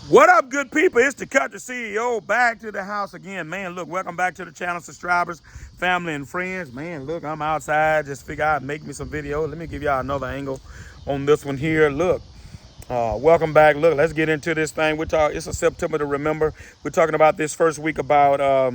What up, good people? It's the Cut the CEO back to the house again. Man, look, welcome back to the channel, subscribers, family, and friends. Man, look, I'm outside. Just figure out make me some video. Let me give y'all another angle on this one here. Look, welcome back. Look, let's get into this thing. It's a September to remember. We're talking about this first week about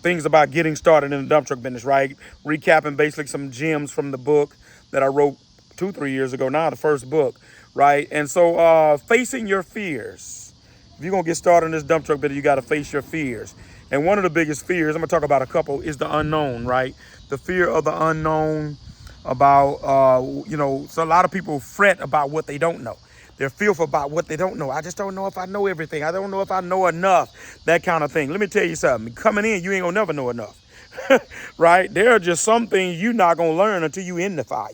things about getting started in the dump truck business, right? Recapping basically some gems from the book that I wrote 2-3 years ago now, the first book, right? And so facing your fears. If you're going to get started in this dump truck business, you got to face your fears. And one of the biggest fears, I'm going to talk about a couple, is the unknown, right? The fear of the unknown about, so a lot of people fret about what they don't know. They're fearful about what they don't know. I just don't know if I know everything. I don't know if I know enough, that kind of thing. Let me tell you something. Coming in, you ain't going to never know enough, right? There are just some things you're not going to learn until you in the fire.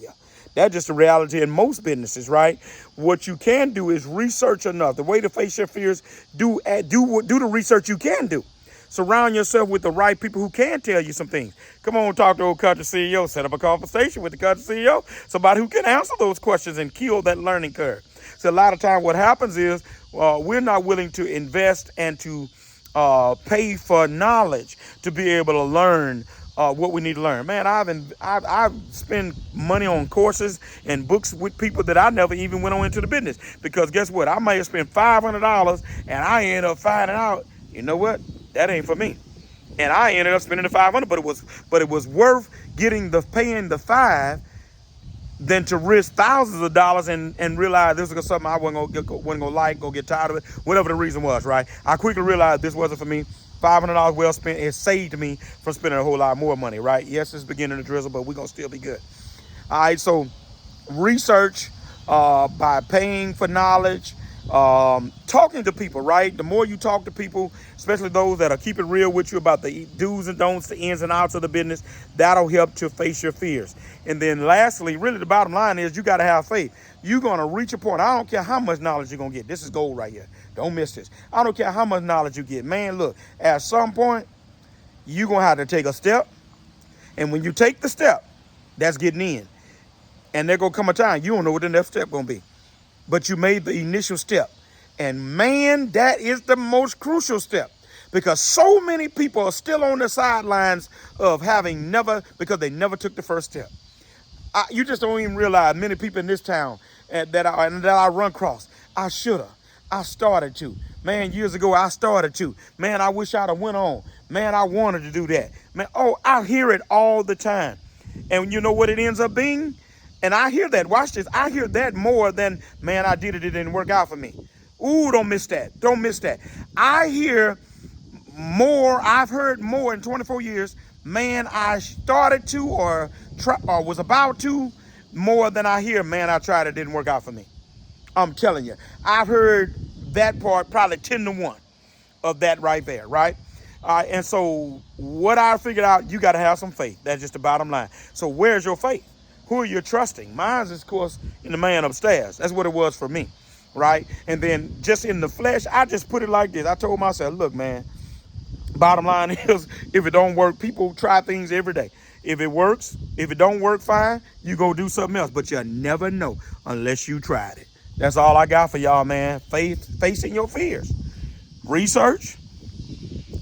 That's just the reality in most businesses, right? What you can do is research enough. The way to face your fears, do the research you can do. Surround yourself with the right people who can tell you some things. Come on, talk to old Cut the CEO. Set up a conversation with the Cut the CEO. Somebody who can answer those questions and kill that learning curve. So a lot of time what happens is we're not willing to invest and to pay for knowledge to be able to learn what we need to learn. Man, I've spent money on courses and books with people that I never even went on into the business. Because guess what? I might have spent $500 and I end up finding out, you know what? That ain't for me. And I ended up spending the $500, but it was worth paying the $5 than to risk thousands of dollars and realize this was something I wasn't gonna get tired of it, whatever the reason was, right? I quickly realized this wasn't for me. $500 well spent. It saved me from spending a whole lot more money, right? Yes, it's beginning to drizzle, but we're going to still be good. All right, so research by paying for knowledge, talking to people, right? The more you talk to people, especially those that are keeping real with you about the do's and don'ts, the ins and outs of the business, that'll help to face your fears. And then lastly, really the bottom line is you got to have faith. You're going to reach a point. I don't care how much knowledge you're going to get. This is gold right here. Don't miss this. I don't care how much knowledge you get. Man, look, at some point, you're going to have to take a step. And when you take the step, that's getting in. And there going to come a time you don't know what the next step going to be. But you made the initial step. And man, that is the most crucial step. Because so many people are still on the sidelines of because they never took the first step. You just don't even realize many people in this town that I run across. I should have. I started to. Man, years ago, I started to. Man, I wish I'd have went on. Man, I wanted to do that. Man, I hear it all the time. And you know what it ends up being? And I hear that. Watch this. I hear that more than, man, I did it. It didn't work out for me. Ooh, don't miss that. Don't miss that. I hear more. I've heard more in 24 years. Man, I started to or was about to, more than I hear, man, I tried, it didn't work out for me. I'm telling you, I've heard that part probably 10 to 1 of that right there, right? And so what I figured out, you got to have some faith. That's just the bottom line. So where's your faith? Who are you trusting? Mine is, of course, in the man upstairs. That's what it was for me, right? And then just in the flesh, I just put it like this. I told myself, look, man, bottom line is, if it don't work, people try things every day. If it works, if it don't work, fine, you go do something else. But you'll never know unless you tried it. That's all I got for y'all, man. Facing your fears. Research,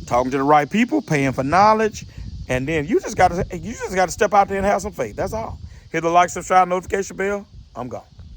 talking to the right people, paying for knowledge, and then you just gotta step out there and have some faith. That's all. Hit the like, subscribe, notification bell. I'm gone.